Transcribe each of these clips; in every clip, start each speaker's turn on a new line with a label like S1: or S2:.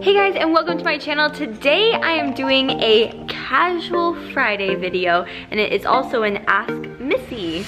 S1: Hey guys, and welcome to my channel. Today I am doing a casual Friday video, and it is also an Ask Missy.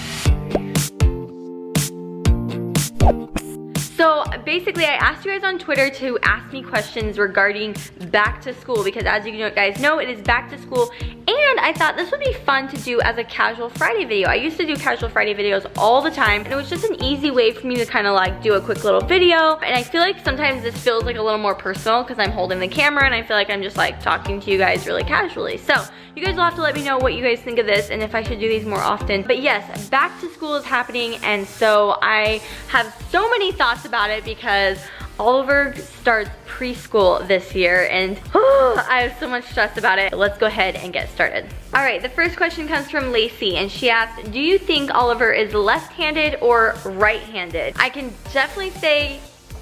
S1: So basically I asked you guys on Twitter to ask me questions regarding back to school, because as you guys know, it is back to school, and I thought this would be fun to do as a casual Friday video. I used to do casual Friday videos all the time, and it was just an easy way for me to kind of like do a quick little video. And I feel like sometimes this feels like a little more personal because I'm holding the camera and I feel like I'm just like talking to you guys really casually. So you guys will have to let me know what you guys think of this and if I should do these more often. But yes, back to school is happening, and so I have so many thoughts about it because Oliver starts preschool this year, and I have so much stress about it. Let's go ahead and get started. All right, the first question comes from Lacey, and she asked, do you think Oliver is left-handed or right-handed? I can definitely say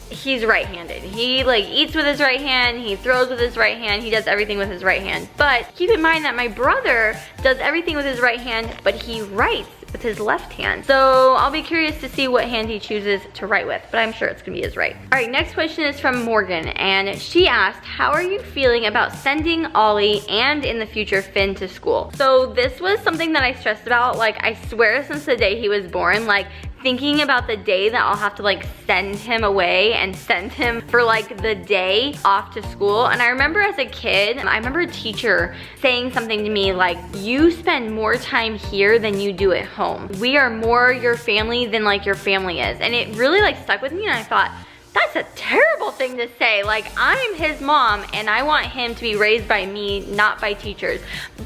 S1: he's right-handed. He like eats with his right hand, he throws with his right hand, he does everything with his right hand. But keep in mind that my brother does everything with his right hand, but he writes with his left hand. So I'll be curious to see what hand he chooses to write with, but I'm sure it's gonna be his right. All right, next question is from Morgan, and she asked, how are you feeling about sending Ollie and in the future Finn to school? So this was something that I stressed about, like I swear since the day he was born, like thinking about the day that I'll have to like send him away and send him for like the day off to school. And I remember as a kid, I remember a teacher saying something to me like, you spend more time here than you do at home. We are more your family than like your family is. And it really like stuck with me, and I thought, that's a terrible thing to say. Like, I'm his mom and I want him to be raised by me, not by teachers.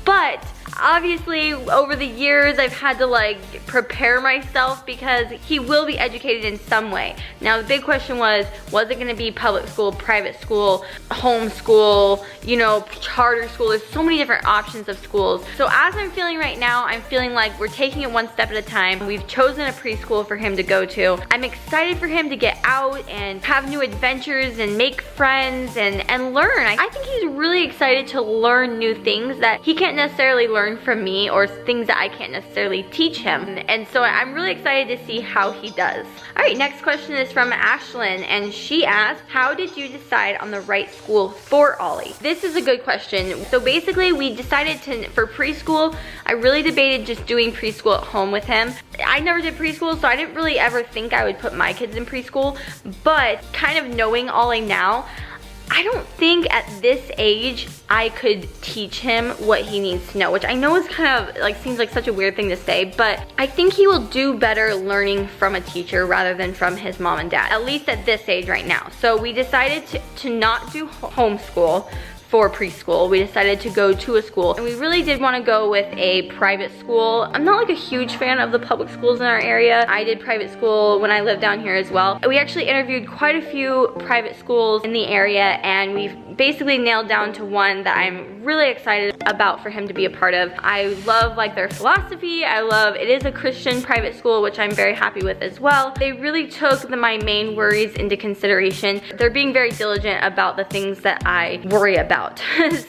S1: But obviously over the years I've had to like prepare myself because he will be educated in some way. Now the big question was it gonna be public school, private school, homeschool, you know, charter school? There's so many different options of schools. So as I'm feeling right now, I'm feeling like we're taking it one step at a time. We've chosen a preschool for him to go to. I'm excited for him to get out and have new adventures and make friends and learn. I think he's really excited to learn new things that he can't necessarily learn from me, or things that I can't necessarily teach him. And so I'm really excited to see how he does. All right, next question is from Ashlyn, and she asked, how did you decide on the right school for Ollie? This is a good question. So basically we decided for preschool, I really debated just doing preschool at home with him. I never did preschool, so I didn't really ever think I would put my kids in preschool, but kind of knowing Ollie now, I don't think at this age I could teach him what he needs to know, which I know is kind of like, seems like such a weird thing to say, but I think he will do better learning from a teacher rather than from his mom and dad, at least at this age right now. So we decided to not do homeschool for preschool. We decided to go to a school, and we really did want to go with a private school. I'm not like a huge fan of the public schools in our area. I did private school when I lived down here as well. We actually interviewed quite a few private schools in the area, and we've basically nailed down to one that I'm really excited about for him to be a part of. I love like their philosophy. It is a Christian private school, which I'm very happy with as well. They really took my main worries into consideration. They're being very diligent about the things that I worry about.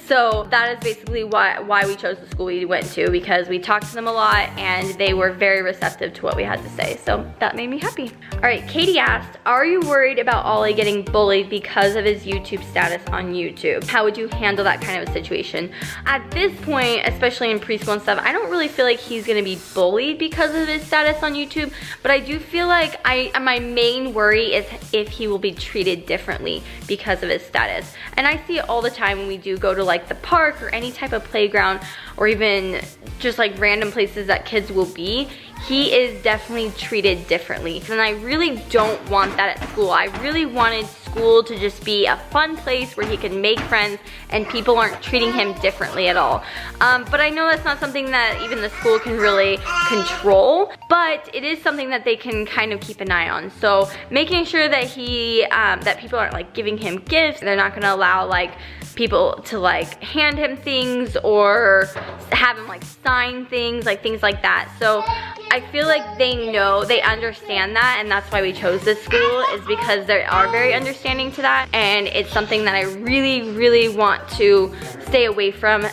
S1: So that is basically why we chose the school we went to, because we talked to them a lot and they were very receptive to what we had to say. So that made me happy. All right, Katie asked, are you worried about Ollie getting bullied because of his YouTube status on YouTube? How would you handle that kind of a situation? At this point, especially in preschool and stuff, I don't really feel like he's gonna be bullied because of his status on YouTube, but I do feel like my main worry is if he will be treated differently because of his status. And I see it all the time when we do go to like the park or any type of playground, or even just like random places that kids will be. He is definitely treated differently, and I really don't want that at school. I really wanted school to just be a fun place where he can make friends and people aren't treating him differently at all. But I know that's not something that even the school can really control, but it is something that they can kind of keep an eye on. So making sure that that people aren't like giving him gifts, they're not gonna allow like people to like hand him things or have him like sign things, like things like that. So I feel like they understand that, and that's why we chose this school, is because they are very understanding to that, and it's something that I really, really want to stay away from,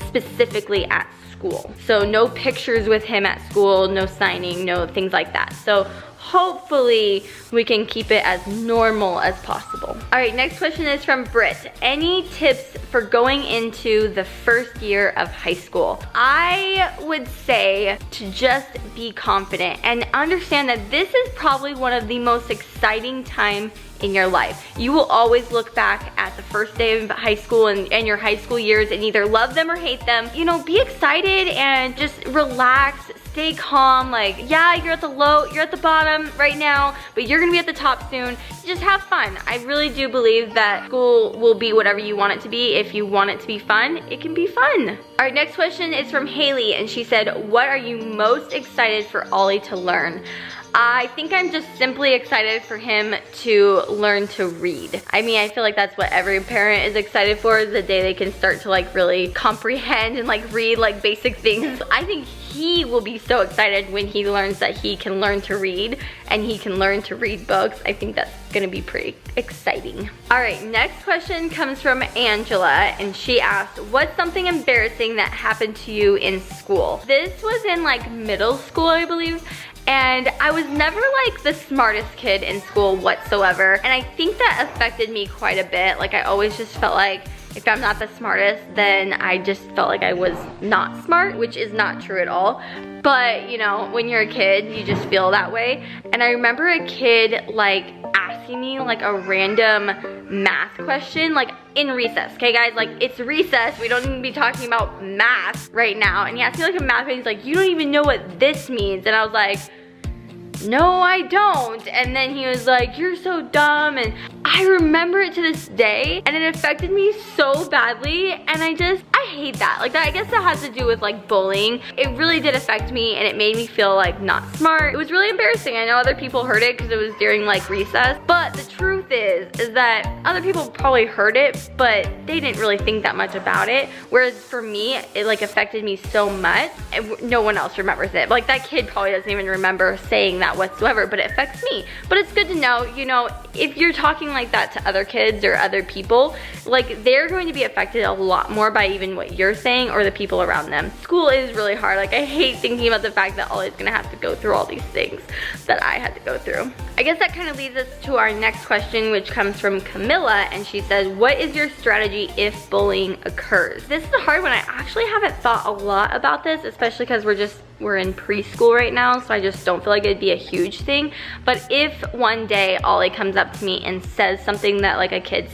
S1: specifically at school. So no pictures with him at school, no signing, no things like that. So hopefully we can keep it as normal as possible. All right, next question is from Britt. Any tips for going into the first year of high school? I would say to just be confident and understand that this is probably one of the most exciting times in your life. You will always look back at the first day of high school and your high school years and either love them or hate them. You know, be excited and just relax, stay calm. Like, yeah, you're at the bottom right now, but you're gonna be at the top soon. Just have fun. I really do believe that school will be whatever you want it to be. If you want it to be fun, it can be fun. All right, next question is from Haley, and she said, what are you most excited for Ollie to learn? I think I'm just simply excited for him to learn to read. I mean, I feel like that's what every parent is excited for, is the day they can start to like really comprehend and like read like basic things. I think he will be so excited when he learns that he can learn to read and he can learn to read books. I think that's gonna be pretty exciting. All right, next question comes from Angela, and she asked, what's something embarrassing that happened to you in school? This was in like middle school, I believe. And I was never like the smartest kid in school whatsoever. And I think that affected me quite a bit. Like I always just felt like if I'm not the smartest, then I just felt like I was not smart, which is not true at all. But you know, when you're a kid, you just feel that way. And I remember a kid like asking me like a random math question, like in recess. Okay guys, like it's recess. We don't even be talking about math right now. And he asked me like a math question. He's like, you don't even know what this means. And I was like, no, I don't. And then he was like, you're so dumb. And I remember it to this day, and it affected me so badly. And I hate that. Like that, I guess that has to do with like bullying. It really did affect me, and it made me feel like not smart. It was really embarrassing. I know other people heard it because it was during like recess, but the truth is that other people probably heard it, but they didn't really think that much about it. Whereas for me, it like affected me so much, and no one else remembers it. Like that kid probably doesn't even remember saying that whatsoever, but it affects me. But it's good to know, you know, if you're talking like that to other kids or other people, like they're going to be affected a lot more by even what you're saying or the people around them. School is really hard. Like I hate thinking about the fact that Ollie's gonna have to go through all these things that I had to go through. I guess that kind of leads us to our next question, which comes from Camilla, and she says, what is your strategy if bullying occurs? This is a hard one. I actually haven't thought a lot about this, especially because we're in preschool right now, so I just don't feel like it'd be a huge thing. But if one day Ollie comes up to me and says something that like a kid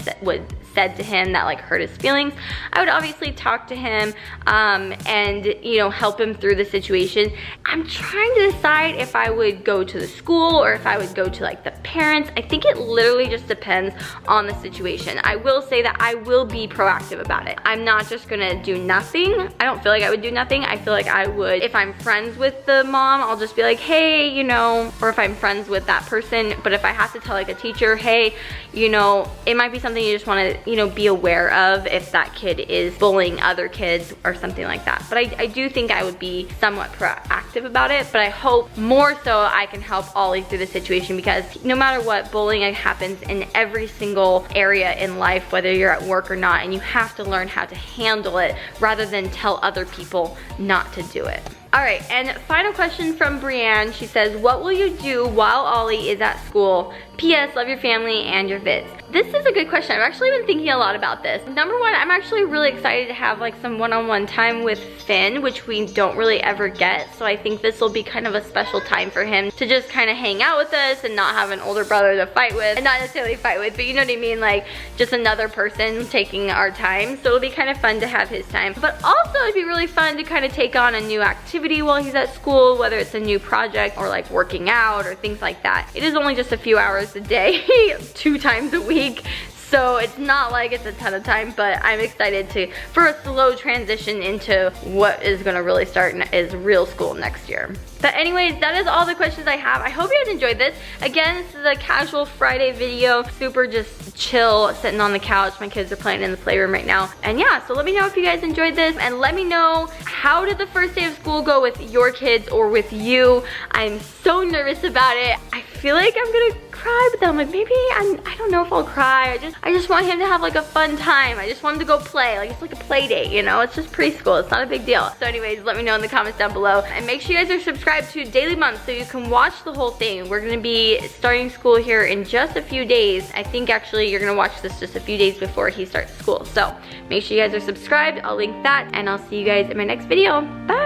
S1: said to him that like hurt his feelings, I would obviously talk to him and you know, help him through the situation. I'm trying to decide if I would go to the school or if I would go to like the parents. I think it literally just depends on the situation. I will say that I will be proactive about it. I'm not just gonna do nothing. I don't feel like I would do nothing. I feel like I would, if I'm friends with the mom, I'll just be like, hey, you know, or if I'm friends with that person. But if I have to tell like a teacher, hey, you know, it might be something you just want to, you know, be aware of if that kid is bullying other kids or something like that. But I do think I would be somewhat proactive about it, but I hope more so I can help Ollie through the situation, because no matter what, bullying happens in every single area in life, whether you're at work or not, and you have to learn how to handle it rather than tell other people not to do it. All right, and final question from Brianne. She says, what will you do while Ollie is at school? P.S. Love your family and your vids. This is a good question. I've actually been thinking a lot about this. Number one, I'm actually really excited to have like some one-on-one time with Finn, which we don't really ever get. So I think this will be kind of a special time for him to just kind of hang out with us and not have an older brother to fight with. And not necessarily fight with, but you know what I mean? Like just another person taking our time. So it'll be kind of fun to have his time. But also it'd be really fun to kind of take on a new activity while he's at school, whether it's a new project or like working out or things like that. It is only just a few hours a day, 2 times a week. So it's not like it's a ton of time, but I'm excited for a slow transition into what is gonna really start is real school next year. But anyways, that is all the questions I have. I hope you guys enjoyed this. Again, this is a casual Friday video, super just chill, sitting on the couch. My kids are playing in the playroom right now. And yeah, so let me know if you guys enjoyed this, and let me know, how did the first day of school go with your kids or with you? I'm so nervous about it. I feel like I'm gonna cry, but then I'm like, maybe I don't know if I'll cry. I just want him to have like a fun time. I just want him to go play. Like it's like a play date, you know? It's just preschool. It's not a big deal. So anyways, let me know in the comments down below. And make sure you guys are subscribed to Daily Month so you can watch the whole thing. We're gonna be starting school here in just a few days. I think actually you're gonna watch this just a few days before he starts school. So make sure you guys are subscribed. I'll link that and I'll see you guys in my next video. Bye.